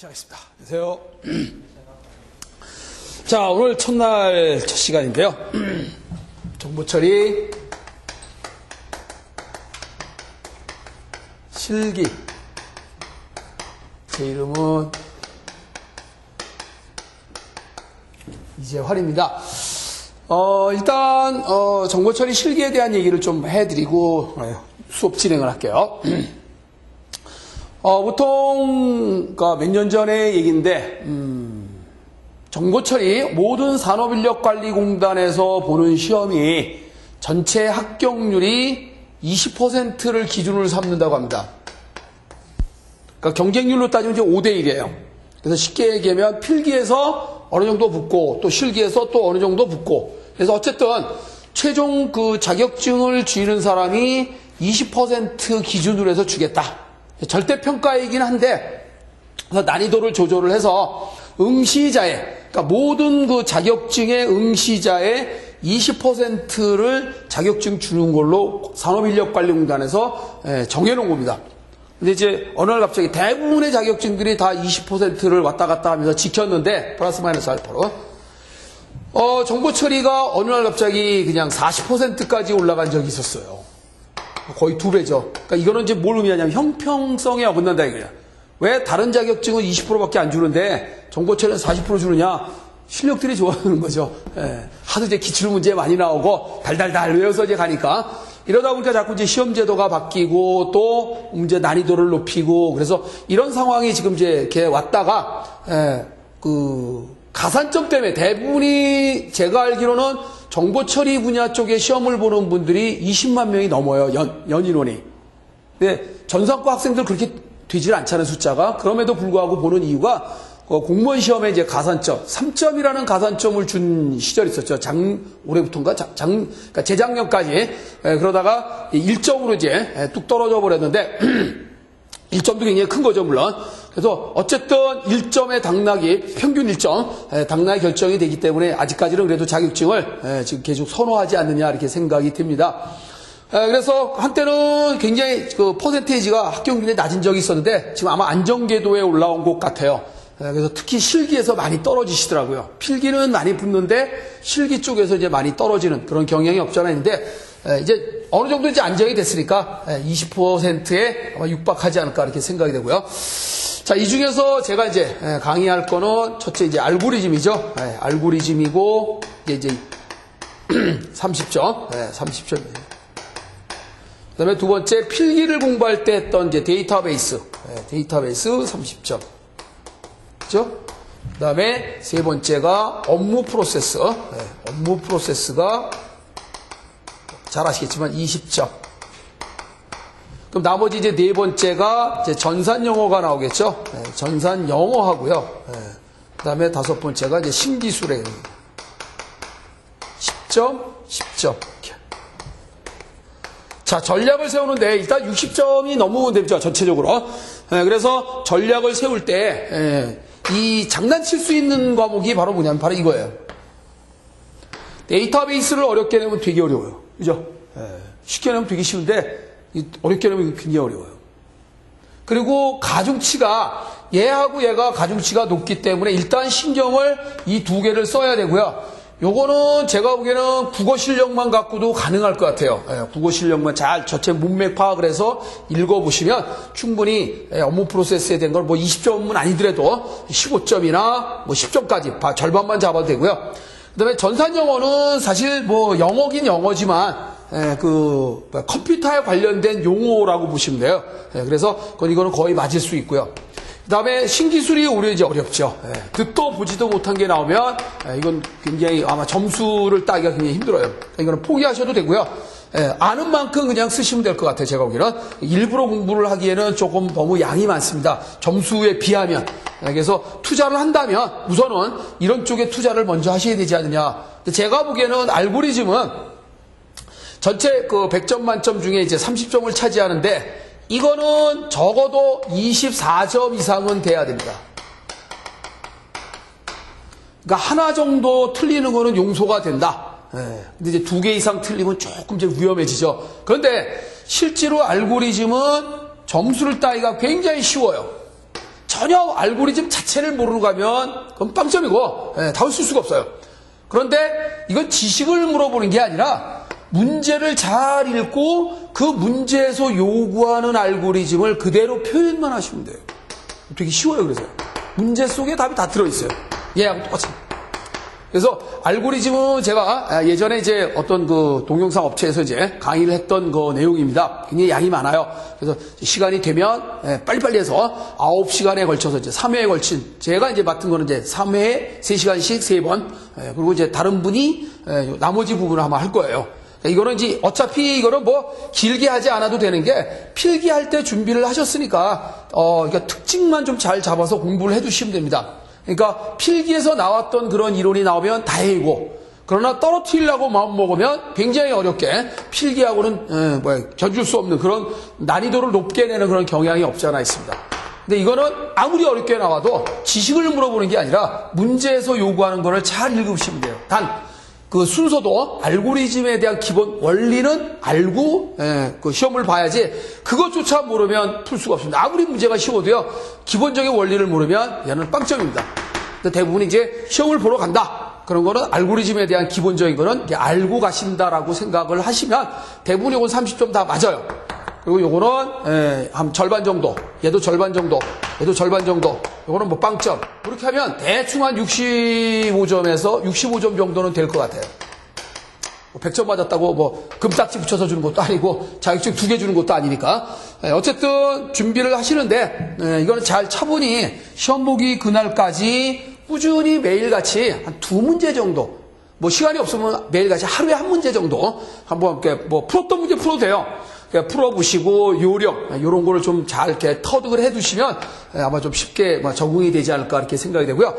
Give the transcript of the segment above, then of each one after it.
시작하겠습니다. 안녕하세요. 자, 오늘 첫날 첫 시간인데요. 정보 처리, 실기. 제 이름은 이재활입니다. 일단 정보 처리 실기에 대한 얘기를 좀 해드리고 수업 진행을 할게요. 보통 몇 년 전의 얘기인데 정보처리 모든 산업인력관리공단에서 보는 시험이 전체 합격률이 20%를 기준으로 삼는다고 합니다. 그러니까 경쟁률로 따지면 이제 5대1이에요. 그래서 쉽게 얘기하면 필기에서 어느 정도 붙고 또 실기에서 또 어느 정도 붙고, 그래서 어쨌든 최종 그 자격증을 쥐는 사람이 20% 기준으로 해서 주겠다. 절대평가이긴 한데, 그래서 난이도를 조절을 해서 응시자의, 그러니까 모든 그 자격증의 응시자의 20%를 자격증 주는 걸로 산업인력관리공단에서 정해놓은 겁니다. 근데 이제 어느 날 갑자기 대부분의 자격증들이 다 20%를 왔다 갔다 하면서 지켰는데, 플러스 마이너스 알파로. 정보 처리가 어느 날 갑자기 그냥 40%까지 올라간 적이 있었어요. 거의 2배죠. 그러니까 이거는 이제 뭘 의미하냐면 형평성에 어긋난다 이거야. 왜 다른 자격증은 20%밖에 안 주는데 정보 처리는 40% 주느냐? 실력들이 좋아하는 거죠. 하도 이제 기출 문제 많이 나오고 달달달 외워서 이제 가니까. 이러다 보니까 자꾸 이제 시험 제도가 바뀌고 또 문제 난이도를 높이고, 그래서 이런 상황이 지금 이제 이렇게 왔다가 가산점 때문에 대부분이 제가 알기로는 정보 처리 분야 쪽에 시험을 보는 분들이 20만 명이 넘어요. 연인원이. 근데 전산과 학생들 그렇게 되질 않잖아요, 숫자가. 그럼에도 불구하고 보는 이유가 공무원 시험에 이제 가산점, 3점이라는 가산점을 준 시절이 있었죠. 올해부터인가? 그러니까 재작년까지. 그러다가 1점으로 이제 뚝 떨어져 버렸는데, 1점도 굉장히 큰 거죠, 물론. 그래서 어쨌든 1점의 당락이, 평균 1점, 당락이 결정이 되기 때문에 아직까지는 그래도 자격증을 지금 계속 선호하지 않느냐, 이렇게 생각이 듭니다. 그래서 한때는 굉장히 그 퍼센테이지가 합격률이 낮은 적이 있었는데, 지금 아마 안정궤도에 올라온 것 같아요. 그래서 특히 실기에서 많이 떨어지시더라고요. 필기는 많이 붙는데 실기 쪽에서 이제 많이 떨어지는 그런 경향이 없지 않아 있는데, 이제 어느 정도 이제 안정이 됐으니까 20%에 아마 육박하지 않을까 이렇게 생각이 되고요. 자, 이 중에서 제가 이제 강의할 거는 첫째 이제 알고리즘이죠. 알고리즘이고 이제 30점, 30점이에요. 그다음에 두 번째 필기를 공부할 때 했던 이제 데이터베이스 30점. 그죠? 그 다음에 세 번째가 업무 프로세스. 업무 프로세스가 잘 아시겠지만 20점. 그럼 나머지 이제 네 번째가 이제 전산 영어가 나오겠죠? 전산 영어 하고요. 그 다음에 다섯 번째가 이제 신기술에 10점, 10점. 이렇게. 자, 전략을 세우는데 일단 60점이 너무 되죠, 전체적으로. 그래서 전략을 세울 때, 이 장난칠 수 있는 과목이 바로 뭐냐면 바로 이거예요. 데이터베이스를 어렵게 내면 되게 어려워요. 그죠? 쉽게 내면 되게 쉬운데 어렵게 내면 굉장히 어려워요. 그리고 가중치가 얘하고 얘가 가중치가 높기 때문에 일단 신경을 이 두 개를 써야 되고요. 요거는 제가 보기에는 국어 실력만 갖고도 가능할 것 같아요. 국어 실력만 잘 전체 문맥 파악을 해서 읽어보시면 충분히 업무 프로세스에 대한 걸 뭐 20점은 아니더라도 15점이나 뭐 10점까지 절반만 잡아도 되고요. 그 다음에 전산 영어는 사실 뭐 영어긴 영어지만 컴퓨터에 관련된 용어라고 보시면 돼요. 그래서 이거는 거의 맞을 수 있고요. 그 다음에 신기술이 오히려 이제 어렵죠. 듣도 보지도 못한 게 나오면 이건 굉장히 아마 점수를 따기가 굉장히 힘들어요. 그러니까 이거는 포기하셔도 되고요. 아는 만큼 그냥 쓰시면 될 것 같아요. 제가 보기에는 일부러 공부를 하기에는 조금 너무 양이 많습니다. 점수에 비하면. 그래서 투자를 한다면 우선은 이런 쪽에 투자를 먼저 하셔야 되지 않느냐. 제가 보기에는 알고리즘은 전체 100점 만점 중에 이제 30점을 차지하는데, 이거는 적어도 24점 이상은 돼야 됩니다. 그러니까 하나 정도 틀리는 거는 용서가 된다. 근데 이제 2개 이상 틀리면 조금 이제 위험해지죠. 그런데 실제로 알고리즘은 점수를 따기가 굉장히 쉬워요. 전혀 알고리즘 자체를 모르고 가면 그건 빵점이고 답을 쓸 수가 없어요. 그런데 이건 지식을 물어보는 게 아니라 문제를 잘 읽고 그 문제에서 요구하는 알고리즘을 그대로 표현만 하시면 돼요. 되게 쉬워요. 그래서 문제 속에 답이 다 들어있어요. 얘하고 똑같이. 그래서 알고리즘은 제가 예전에 이제 어떤 그 동영상 업체에서 이제 강의를 했던 그 내용입니다. 굉장히 양이 많아요. 그래서 시간이 되면 빨리빨리 해서 9시간에 걸쳐서 이제 3회에 걸친 제가 이제 맡은 거는 이제 3회에 3시간씩 3번 그리고 이제 다른 분이 나머지 부분을 아마 할 거예요. 이거는 이제 어차피 이거는 뭐 길게 하지 않아도 되는 게 필기할 때 준비를 하셨으니까 그러니까 특징만 좀 잘 잡아서 공부를 해두시면 됩니다. 그러니까 필기에서 나왔던 그런 이론이 나오면 다행이고 그러나 떨어뜨리려고 마음먹으면 굉장히 어렵게 필기하고는 견줄 수 없는 그런 난이도를 높게 내는 그런 경향이 없지 않아 있습니다. 근데 이거는 아무리 어렵게 나와도 지식을 물어보는 게 아니라 문제에서 요구하는 거를 잘 읽으시면 돼요. 단 그 순서도 알고리즘에 대한 기본 원리는 알고 그 시험을 봐야지 그것조차 모르면 풀 수가 없습니다. 아무리 문제가 쉬워도요 기본적인 원리를 모르면 얘는 빵점입니다. 근데 대부분 이제 시험을 보러 간다. 그런 거는 알고리즘에 대한 기본적인 거는 알고 가신다라고 생각을 하시면 대부분 이건 30점 다 맞아요. 그리고 요거는 한 절반 정도, 얘도 절반 정도, 얘도 절반 정도, 요거는 뭐 빵점. 그렇게 하면 대충 한 65점에서 65점 정도는 될 것 같아요. 100점 맞았다고 뭐 금딱지 붙여서 주는 것도 아니고 자격증 2개 주는 것도 아니니까 어쨌든 준비를 하시는데 이거는 잘 차분히 시험 보기 그날까지 꾸준히 매일같이 한 2문제 정도 뭐 시간이 없으면 매일같이 하루에 1문제 정도 한번 이렇게 뭐 풀었던 문제 풀어도 돼요. 풀어보시고 요령 이런 거를 좀 잘 이렇게 터득을 해두시면 아마 좀 쉽게 적응이 되지 않을까 이렇게 생각이 되고요.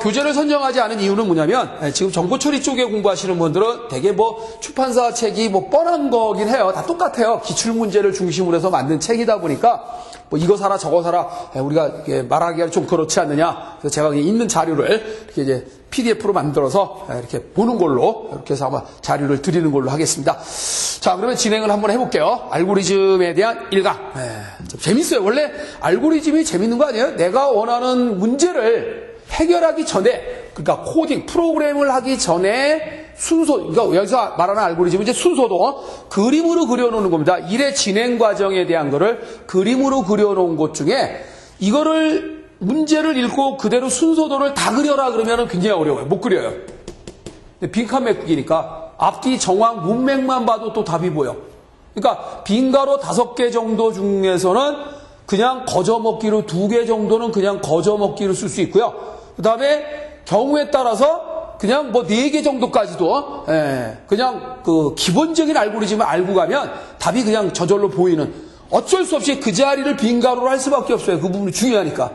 교재를 선정하지 않은 이유는 뭐냐면 지금 정보처리 쪽에 공부하시는 분들은 되게 뭐 출판사 책이 뭐 뻔한 거긴 해요. 다 똑같아요. 기출문제를 중심으로 해서 만든 책이다 보니까 뭐 이거 사라 저거 사라 우리가 말하기가 좀 그렇지 않느냐. 그래서 제가 있는 자료를 이렇게 이제 PDF로 만들어서 이렇게 보는 걸로 이렇게 해서 아마 자료를 드리는 걸로 하겠습니다. 자, 그러면 진행을 한번 해볼게요. 알고리즘에 대한 일강. 좀 재밌어요. 원래 알고리즘이 재밌는 거 아니에요? 내가 원하는 문제를 해결하기 전에, 그러니까 코딩, 프로그램을 하기 전에 순서, 그러니까 여기서 말하는 알고리즘은 이제 순서도 그림으로 그려놓는 겁니다. 일의 진행 과정에 대한 거를 그림으로 그려놓은 것 중에 이거를 문제를 읽고 그대로 순서도를 다 그려라 그러면 굉장히 어려워요. 못 그려요. 빈칸 메꾸기니까 앞뒤 정황 문맥만 봐도 또 답이 보여. 그러니까 빈가로 5개 정도 중에서는 그냥 거저먹기로 2개 정도는 그냥 거저먹기로 쓸 수 있고요. 그 다음에 경우에 따라서 그냥 뭐 4개 정도까지도 그냥 그 기본적인 알고리즘을 알고 가면 답이 그냥 저절로 보이는 어쩔 수 없이 그 자리를 빈가로로 할 수밖에 없어요. 그 부분이 중요하니까.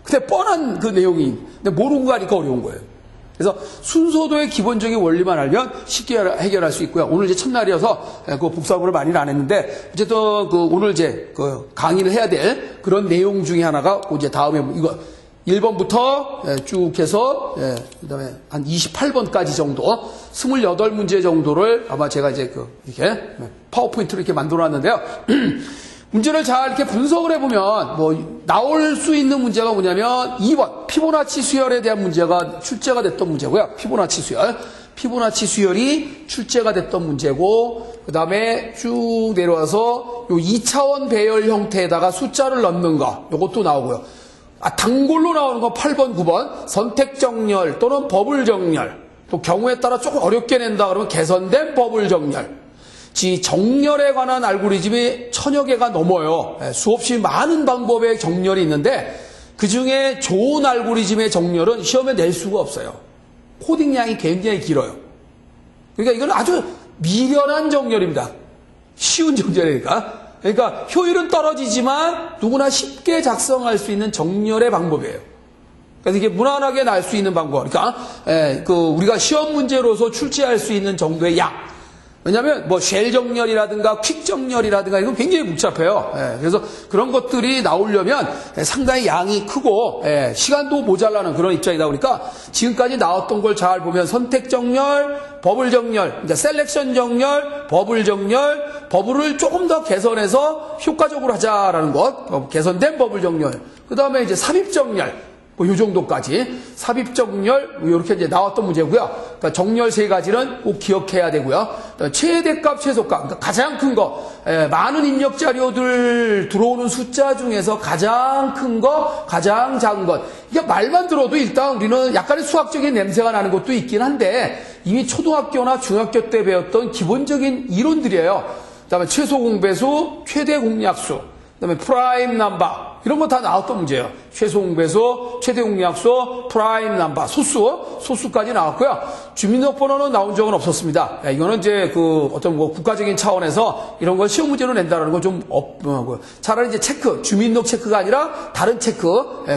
근데 뻔한 그 내용이 근데 모르고 가니까 어려운 거예요. 그래서 순서도의 기본적인 원리만 알면 쉽게 해결할 수 있고요. 오늘 이제 첫날이어서 그 복사본을 많이는 안 했는데 어쨌든 그 오늘 이제 그 강의를 해야 될 그런 내용 중에 하나가 이제 다음에 이거 1번부터 쭉 해서 그다음에 한 28번까지 정도 28문제 정도를 아마 제가 이제 이렇게 파워포인트로 이렇게 만들어 놨는데요. 문제를 잘 이렇게 분석을 해보면 뭐 나올 수 있는 문제가 뭐냐면 2번 피보나치 수열에 대한 문제가 출제가 됐던 문제고요. 피보나치 수열이 출제가 됐던 문제고 그 다음에 쭉 내려와서 요 2차원 배열 형태에다가 숫자를 넣는 거 요것도 나오고요. 단골로 나오는 건 8번 9번 선택정렬 또는 버블정렬 또 경우에 따라 조금 어렵게 낸다 그러면 개선된 버블정렬 정렬에 관한 알고리즘이 1000여 개가 넘어요. 수없이 많은 방법의 정렬이 있는데 그 중에 좋은 알고리즘의 정렬은 시험에 낼 수가 없어요. 코딩량이 굉장히 길어요. 그러니까 이건 아주 미련한 정렬입니다. 쉬운 정렬이니까. 그러니까 효율은 떨어지지만 누구나 쉽게 작성할 수 있는 정렬의 방법이에요. 그래서 이게 무난하게 날 수 있는 방법. 그러니까 우리가 시험 문제로서 출제할 수 있는 정도의 양. 왜냐하면 뭐 쉘 정렬이라든가 퀵 정렬이라든가 이건 굉장히 복잡해요. 그래서 그런 것들이 나오려면 상당히 양이 크고 시간도 모자라는 그런 입장이다 보니까 지금까지 나왔던 걸 잘 보면 선택 정렬, 버블 정렬, 그러니까 셀렉션 정렬, 버블 정렬, 버블을 조금 더 개선해서 효과적으로 하자라는 것, 개선된 버블 정렬. 그 다음에 이제 삽입 정렬. 뭐, 요 정도까지. 삽입 정렬, 이렇게 이제 나왔던 문제고요. 그러니까 정렬 세 가지는 꼭 기억해야 되고요. 최대값, 최소값. 그러니까 가장 큰 거, 많은 입력 자료들 들어오는 숫자 중에서 가장 큰 거, 가장 작은 것. 이게 말만 들어도 일단 우리는 약간의 수학적인 냄새가 나는 것도 있긴 한데, 이미 초등학교나 중학교 때 배웠던 기본적인 이론들이에요. 그 다음에 최소 공배수, 최대 공약수, 그 다음에 프라임 넘버. 이런 거 다 나왔던 문제예요. 최소 공배수, 최대 공약수, 프라임 넘버, 소수까지 나왔고요. 주민등록번호는 나온 적은 없었습니다. 이거는 이제 그 어떤 뭐 국가적인 차원에서 이런 걸 시험 문제로 낸다는 건 좀 차라리 이제 체크, 주민등록 체크가 아니라 다른 체크,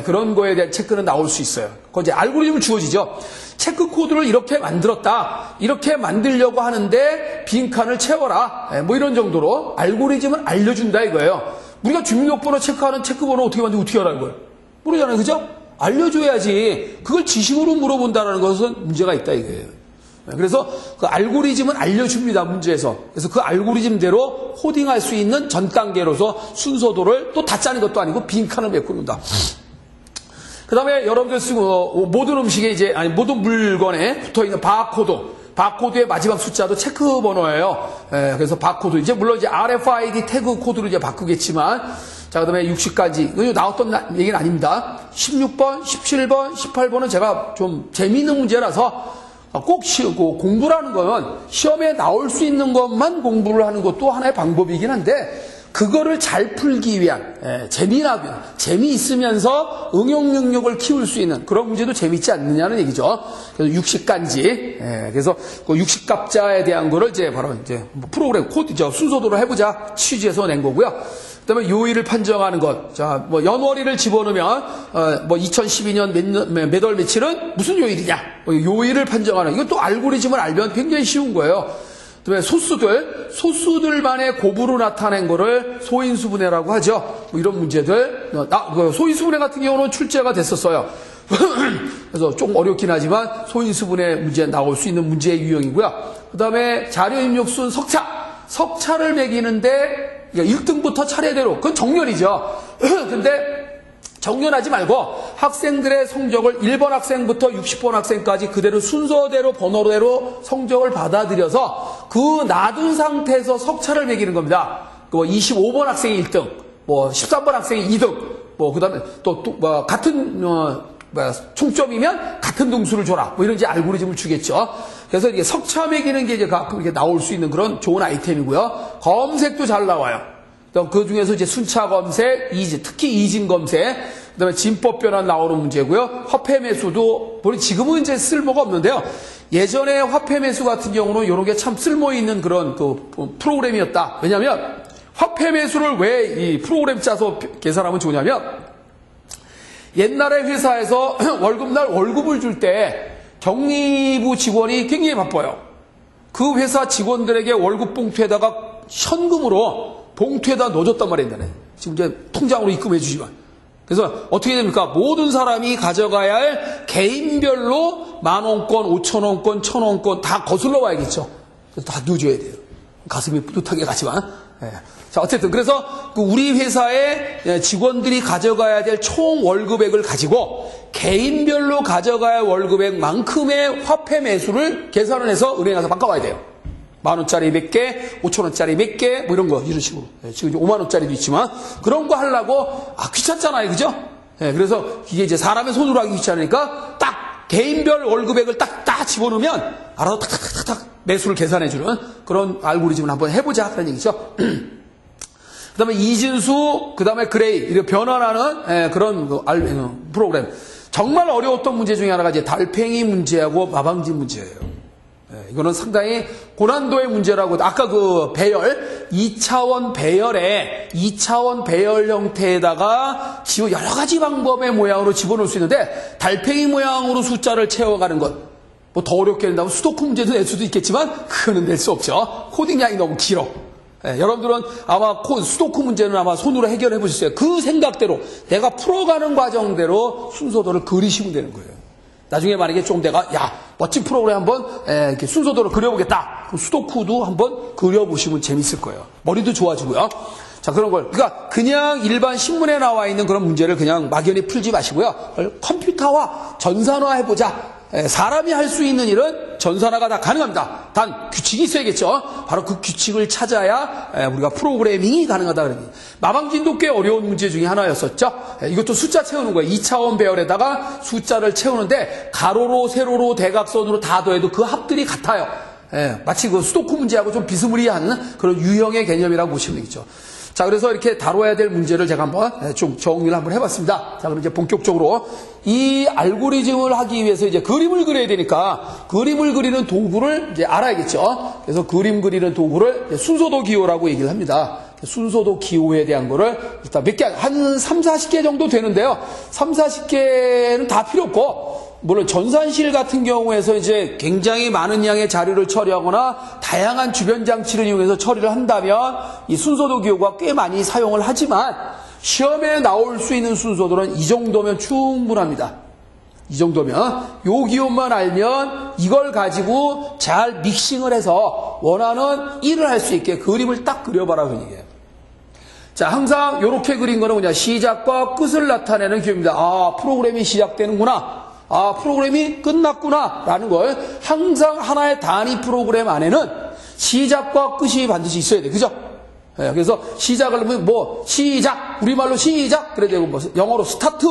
그런 거에 대한 체크는 나올 수 있어요. 그건 이제 알고리즘을 주어지죠. 체크 코드를 이렇게 만들었다. 이렇게 만들려고 하는데 빈칸을 채워라. 뭐 이런 정도로 알고리즘을 알려준다 이거예요. 우리가 주민등록번호 체크하는 체크번호 어떻게 만들고 어떻게 하라는 거예요? 모르잖아요. 그죠? 알려줘야지. 그걸 지식으로 물어본다는 것은 문제가 있다 이거예요. 그래서 그 알고리즘은 알려줍니다. 문제에서. 그래서 그 알고리즘대로 코딩할 수 있는 전 단계로서 순서도를 또 다 짜는 것도 아니고 빈칸을 메꾸는다. 그 다음에 여러분들 쓰고 모든 음식에 이제 모든 물건에 붙어있는 바코드의 마지막 숫자도 체크 번호예요. 그래서 바코드 이제 물론 이제 RFID 태그 코드로 이제 바꾸겠지만 자 그다음에 60까지 이거 나왔던 얘기는 아닙니다. 16번, 17번, 18번은 제가 좀 재미있는 문제라서 꼭 공부라는 건 시험에 나올 수 있는 것만 공부를 하는 것도 하나의 방법이긴 한데 그거를 잘 풀기 위한 재미있으면서 응용 능력을 키울 수 있는 그런 문제도 재미있지 않느냐는 얘기죠. 그래서 60간지 그래서 그 60갑자에 대한 거를 이제 바로 이제 프로그램 코드죠. 순서도로 해보자 취지에서 낸 거고요. 그다음에 요일을 판정하는 것. 자, 뭐 연월일을 집어넣으면 뭐 2012년 몇 월 며칠은 무슨 요일이냐. 요일을 판정하는 이건 또 알고리즘을 알면 굉장히 쉬운 거예요. 그다음에 소수들만의 곱으로 나타낸 거를 소인수분해라고 하죠. 뭐 이런 문제들. 소인수분해 같은 경우는 출제가 됐었어요. 그래서 좀 어렵긴 하지만 소인수분해 문제 나올 수 있는 문제의 유형이고요. 그다음에 자료 입력순 석차를 매기는데 1등부터 차례대로 그건 정렬이죠. 근데 정렬하지 말고 학생들의 성적을 1번 학생부터 60번 학생까지 그대로 순서대로 번호대로 성적을 받아들여서 그 놔둔 상태에서 석차를 매기는 겁니다. 25번 학생이 1등, 뭐 13번 학생이 2등, 뭐 그다음에 또 같은 총점이면 같은 등수를 줘라. 뭐 이런 이제 알고리즘을 주겠죠. 그래서 이게 석차 매기는 게 이제 가끔 이렇게 나올 수 있는 그런 좋은 아이템이고요. 검색도 잘 나와요. 그 중에서 이제 순차 검색, 특히 이진 검색, 그다음에 진법 변환 나오는 문제고요. 화폐 매수도 지금은 이제 쓸모가 없는데요. 예전에 화폐 매수 같은 경우는 이런 게 참 쓸모 있는 그런 그 프로그램이었다. 왜냐하면 화폐 매수를 왜 이 프로그램 짜서 계산하면 좋냐면 옛날에 회사에서 월급날 월급을 줄 때 경리부 직원이 굉장히 바빠요. 그 회사 직원들에게 월급 봉투에다가 현금으로 봉투에다 넣어줬단 말이에요. 지금 이제 통장으로 입금해 주지만. 그래서 어떻게 됩니까? 모든 사람이 가져가야 할 개인별로 10,000원권, 5,000원권, 1,000원권 다 거슬러 와야겠죠. 그래서 다 넣어줘야 돼요. 가슴이 뿌듯하게 가지만. 자, 어쨌든 그래서 우리 회사의 직원들이 가져가야 될 총 월급액을 가지고 개인별로 가져가야 할 월급액만큼의 화폐 매수를 계산을 해서 은행에 가서 바꿔와야 돼요. 10,000원짜리 몇 개, 5,000원짜리 몇 개, 뭐 이런 거, 이런 식으로. 지금 이제 50,000원짜리도 있지만, 그런 거 하려고, 귀찮잖아요. 그죠? 그래서 이게 이제 사람의 손으로 하기 귀찮으니까, 딱, 개인별 월급액을 딱 집어넣으면, 알아서 탁탁탁탁 매수를 계산해주는 그런 알고리즘을 한번 해보자. 그런 얘기죠. 그 다음에 이진수, 그 다음에 그레이, 이렇게 변환하는 그런 프로그램. 정말 어려웠던 문제 중에 하나가 이제 달팽이 문제하고 마방지 문제예요. 이거는 상당히 고난도의 문제라고, 아까 그 배열, 2차원 배열 형태에다가 여러 가지 방법의 모양으로 집어넣을 수 있는데, 달팽이 모양으로 숫자를 채워가는 것. 뭐 더 어렵게 낸다면 수도쿠 문제도 낼 수도 있겠지만 그거는 낼 수 없죠. 코딩량이 너무 길어. 예, 여러분들은 아마 수도쿠 문제는 아마 손으로 해결해 보셨어요. 그 생각대로 내가 풀어가는 과정대로 순서도를 그리시면 되는 거예요. 나중에 만약에 좀 내가 멋진 프로그램 한번 이렇게 순서도를 그려보겠다. 그럼 수도쿠도 한번 그려보시면 재밌을 거예요. 머리도 좋아지고요. 자, 그런 걸 그러니까 그냥 일반 신문에 나와 있는 그런 문제를 그냥 막연히 풀지 마시고요. 컴퓨터화, 전산화해보자. 사람이 할 수 있는 일은 전산화가 다 가능합니다. 단 규칙이 있어야겠죠. 바로 그 규칙을 찾아야 우리가 프로그래밍이 가능하다 그러니 마방진도 꽤 어려운 문제 중에 하나였었죠. 이것도 숫자 채우는 거예요. 2차원 배열에다가 숫자를 채우는데 가로로 세로로 대각선으로 다 더해도 그 합들이 같아요. 마치 그 수도쿠 문제하고 좀 비스무리한 그런 유형의 개념이라고 보시면 되겠죠. 자, 그래서 이렇게 다뤄야 될 문제를 제가 한번 좀 정리를 한번 해봤습니다. 자, 그럼 이제 본격적으로 이 알고리즘을 하기 위해서 이제 그림을 그려야 되니까 그림을 그리는 도구를 이제 알아야겠죠. 그래서 그림 그리는 도구를 순서도 기호라고 얘기를 합니다. 순서도 기호에 대한 거를 일단 몇 개, 한 3, 40개 정도 되는데요. 3, 40개는 다 필요 없고, 물론 전산실 같은 경우에서 이제 굉장히 많은 양의 자료를 처리하거나 다양한 주변 장치를 이용해서 처리를 한다면 이 순서도 기호가 꽤 많이 사용을 하지만 시험에 나올 수 있는 순서도는 이 정도면 충분합니다. 이 정도면 요 기호만 알면 이걸 가지고 잘 믹싱을 해서 원하는 일을 할 수 있게 그림을 딱 그려봐라 그런 얘기예요. 자, 항상 이렇게 그린 거는 그냥 시작과 끝을 나타내는 기호입니다. 아, 프로그램이 시작되는구나. 아, 프로그램이 끝났구나 라는 걸 항상 하나의 단위 프로그램 안에는 시작과 끝이 반드시 있어야 돼. 그죠? 예, 그래서 시작을 하면 뭐 시작, 우리말로 시작 그래야 되고 뭐 영어로 스타트,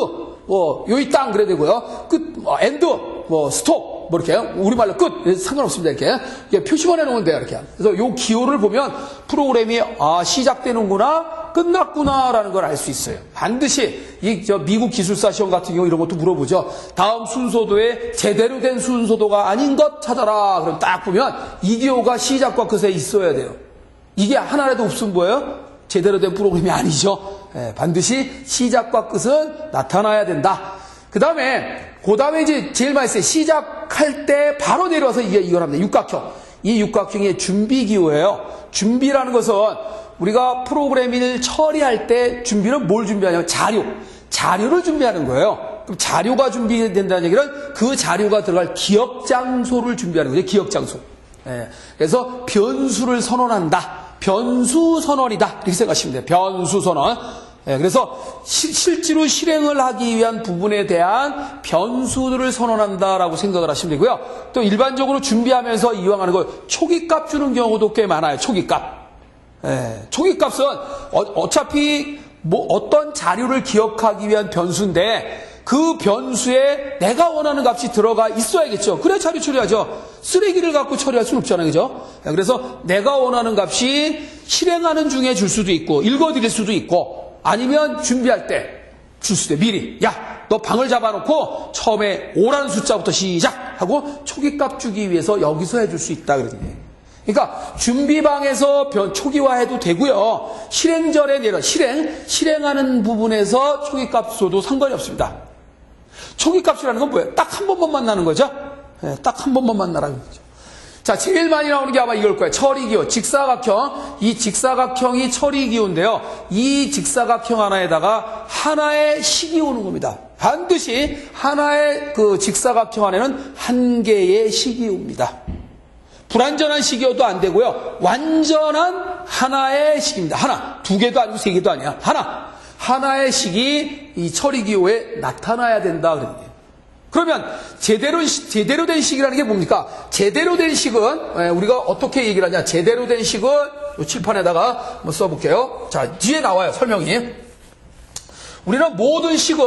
뭐 요이 땅 그래야 되고요. 끝, 엔드, 뭐 스톱 뭐 이렇게 우리말로 끝 상관없습니다. 이렇게 표시만 해놓으면 돼요. 이렇게. 그래서 요 기호를 보면 프로그램이 시작되는구나 끝났구나라는 걸 알 수 있어요. 반드시 미국 기술사 시험 같은 경우 이런 것도 물어보죠. 다음 순서도에 제대로 된 순서도가 아닌 것 찾아라. 그럼 딱 보면 이 기호가 시작과 끝에 있어야 돼요. 이게 하나라도 없으면 뭐예요? 제대로 된 프로그램이 아니죠. 반드시 시작과 끝은 나타나야 된다. 그 다음에 이제 제일 많이 써요. 시작할 때 바로 내려와서 이걸 합니다. 육각형. 이 육각형의 준비 기호예요. 준비라는 것은 우리가 프로그래밍을 처리할 때 준비는 뭘 준비하냐면 자료를 준비하는 거예요. 그럼 자료가 준비된다는 얘기는 그 자료가 들어갈 기억 장소를 준비하는 거죠. 기억 장소. 그래서 변수를 선언한다. 변수 선언이다. 이렇게 생각하시면 돼요. 변수 선언. 그래서 실제로 실행을 하기 위한 부분에 대한 변수들을 선언한다라고 생각을 하시면 되고요. 또 일반적으로 준비하면서 이용하는 거 초기값 주는 경우도 꽤 많아요. 초기값. 초기값은 어차피 어떤 자료를 기억하기 위한 변수인데 그 변수에 내가 원하는 값이 들어가 있어야겠죠. 그래 자료 처리하죠. 쓰레기를 갖고 처리할 수는 없잖아요. 그죠? 그래서 내가 원하는 값이 실행하는 중에 줄 수도 있고 읽어드릴 수도 있고 아니면 준비할 때 줄 수도 있고 미리 너 방을 잡아놓고 처음에 5라는 숫자부터 시작하고 초기값 주기 위해서 여기서 해줄 수 있다. 그러니까 준비방에서 초기화해도 되고요. 실행 전에 실행하는 부분에서 초기값 줘도 상관이 없습니다. 초기값이라는 건 뭐예요? 딱 한 번만 만나는 거죠. 딱 한 번만 만나라는 거죠. 자, 제일 많이 나오는 게 아마 이걸 거예요. 처리기호, 직사각형. 이 직사각형이 처리기호인데요. 이 직사각형 하나에다가 하나의 식이 오는 겁니다. 반드시 하나의 그 직사각형 안에는 한 개의 식이 옵니다. 불완전한 식이어도 안 되고요. 완전한 하나의 식입니다. 하나. 두 개도 아니고 세 개도 아니야. 하나의 식이 이 처리기호에 나타나야 된다. 그러면 제대로 된 식이라는 게 뭡니까? 제대로 된 식은 우리가 어떻게 얘기를 하냐? 제대로 된 식은 이 칠판에다가 한번 써볼게요. 자, 뒤에 나와요. 설명이. 우리는 모든 식은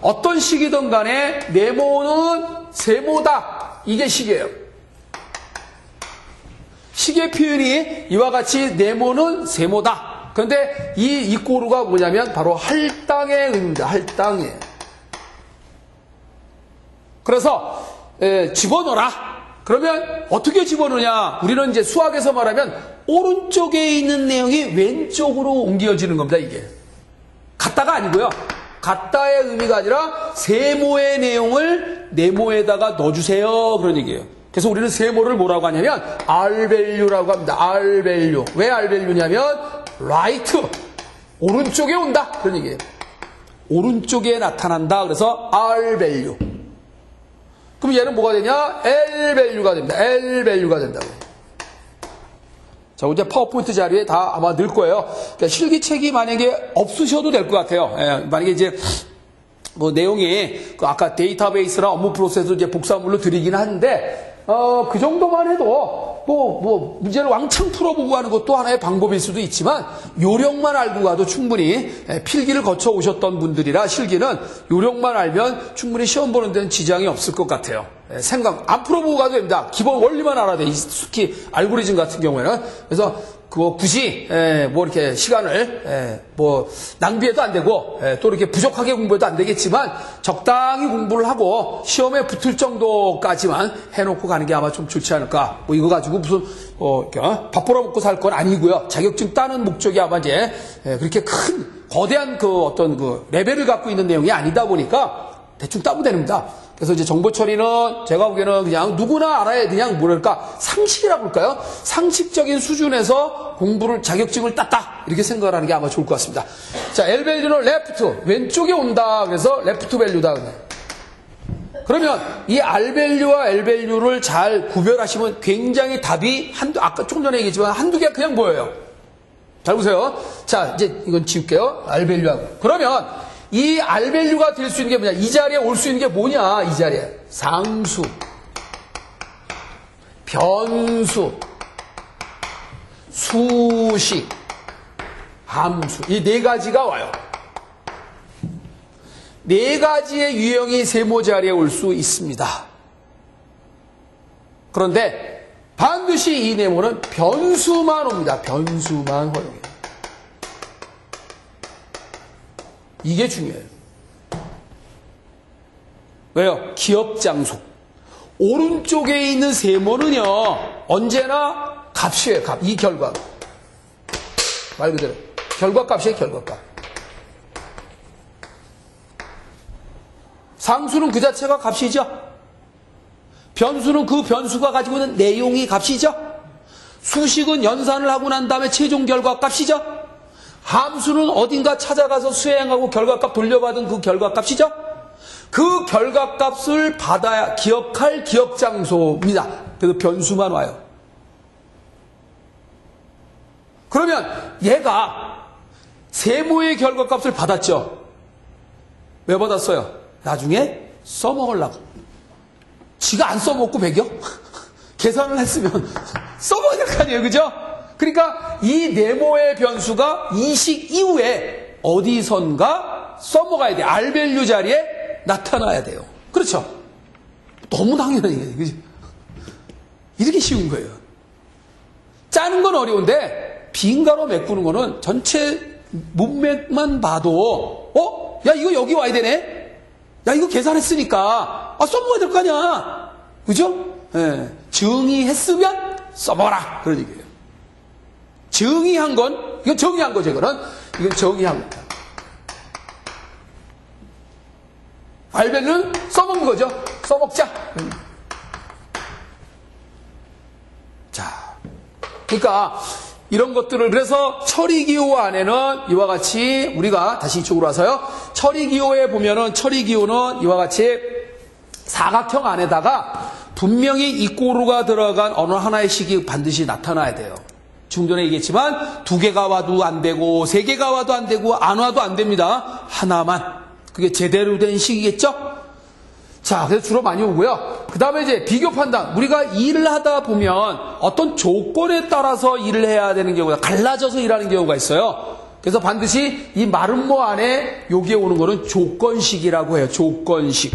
어떤 식이든 간에 네모는 세모다. 이게 식이에요. 식의 표현이 이와 같이 네모는 세모다. 그런데 이 꼬루가 뭐냐면 바로 할당의 의미입니다. 할당이에요. 그래서 집어넣어라. 그러면 어떻게 집어넣냐? 우리는 이제 수학에서 말하면 오른쪽에 있는 내용이 왼쪽으로 옮겨지는 겁니다. 이게 같다가 아니고요. 같다의 의미가 아니라 세모의 내용을 네모에다가 넣어주세요. 그런 얘기예요. 그래서 우리는 세모를 뭐라고 하냐면 R밸류라고 합니다. R밸류. 왜 R밸류냐면 right, 오른쪽에 온다. 그런 얘기예요. 오른쪽에 나타난다. 그래서 R밸류. 그럼 얘는 뭐가 되냐? L밸류가 됩니다. L밸류가 된다고. 자, 이제 파워포인트 자료에 다 아마 넣을 거예요. 그러니까 실기책이 만약에 없으셔도 될 것 같아요. 예, 만약에 이제 뭐 내용이 그 아까 데이터베이스나 업무 프로세스 이제 복사물로 드리긴 하는데 그 정도만 해도 뭐 문제를 왕창 풀어보고 하는 것도 하나의 방법일 수도 있지만 요령만 알고 가도 충분히 필기를 거쳐 오셨던 분들이라 실기는 요령만 알면 충분히 시험 보는 데는 지장이 없을 것 같아요. 생각 안 풀어보고 가도 됩니다. 기본 원리만 알아야 돼. 특히 알고리즘 같은 경우에는. 그래서 그거 굳이 뭐 이렇게 시간을 뭐 낭비해도 안 되고 또 이렇게 부족하게 공부해도 안 되겠지만 적당히 공부를 하고 시험에 붙을 정도까지만 해놓고 가는 게 아마 좀 좋지 않을까. 뭐 이거 가지고 무슨 밥 벌어먹고 살 건 아니고요. 자격증 따는 목적이 아마 이제 그렇게 큰 거대한 그 어떤 그 레벨을 갖고 있는 내용이 아니다 보니까 대충 따면 됩니다. 그래서 이제 정보 처리는 제가 보기에는 그냥 누구나 알아야 그냥 뭐랄까 상식이라고 할까요? 상식적인 수준에서 공부를 자격증을 땄다 이렇게 생각을 하는 게 아마 좋을 것 같습니다. 자, L 밸류는 레프트 왼쪽에 온다. 그래서 레프트 밸류다. 그러면 이 R 밸류와 L 밸류를 잘 구별하시면 굉장히 답이 아까 조금 전에 얘기했지만 한두 개가 그냥 보여요. 잘 보세요. 자, 이제 이건 지울게요. R 밸류하고. 그러면 이 R밸류가 될 수 있는 게 뭐냐? 이 자리에 올 수 있는 게 뭐냐? 이 자리에. 상수, 변수, 수식, 함수. 이 네 가지가 와요. 네 가지의 유형이 세모 자리에 올 수 있습니다. 그런데 반드시 이 네모는 변수만 옵니다. 변수만 허용해요. 이게 중요해요. 왜요? 기업장소. 오른쪽에 있는 세모는요, 언제나 값이에요, 값. 이 결과. 말 그대로. 결과값이에요, 결과값. 상수는 그 자체가 값이죠. 변수는 그 변수가 가지고 있는 내용이 값이죠. 수식은 연산을 하고 난 다음에 최종 결과 값이죠. 함수는 어딘가 찾아가서 수행하고 결과값 돌려받은 그 결과값이죠. 그 결과값을 받아야 기억할 기억장소입니다. 그래서 변수만 와요. 그러면 얘가 세모의 결과값을 받았죠. 왜 받았어요? 나중에 써먹으려고. 지가 안 써먹고 배겨? 계산을 했으면 써먹어야 될 거 아니에요. 그죠? 그러니까 이 네모의 변수가 이 식 이후에 어디선가 써먹어야 돼요. R밸류 자리에 나타나야 돼요. 그렇죠? 너무 당연한 얘기예요. 그죠? 이렇게 쉬운 거예요. 짜는 건 어려운데 빈가로 메꾸는 거는 전체 문맥만 봐도 야 이거 여기 와야 되네? 야 이거 계산했으니까 써먹어야 될 거 아니야. 그죠? 정의했으면 써먹어라. 그런 얘기예요. 정의한 건, 이건 정의한 거죠, 이거는. 이건 정의한 겁니다. R밸류는 써먹는 거죠. 써먹자. 자. 그러니까, 이런 것들을, 그래서 처리기호 안에는 이와 같이, 우리가 다시 이쪽으로 와서요. 처리기호에 보면은, 처리기호는 이와 같이 사각형 안에다가 분명히 이 꼬루가 들어간 어느 하나의 식이 반드시 나타나야 돼요. 좀 전에 얘기했지만 2개가 와도 안 되고 3개가 와도 안 되고 안 와도 안 됩니다. 하나만. 그게 제대로 된 식이겠죠? 자, 그래서 주로 많이 오고요. 그 다음에 이제 비교 판단. 우리가 일을 하다 보면 어떤 조건에 따라서 일을 해야 되는 경우가 갈라져서 일하는 경우가 있어요. 그래서 반드시 이 마름모 안에 여기에 오는 거는 조건식이라고 해요. 조건식.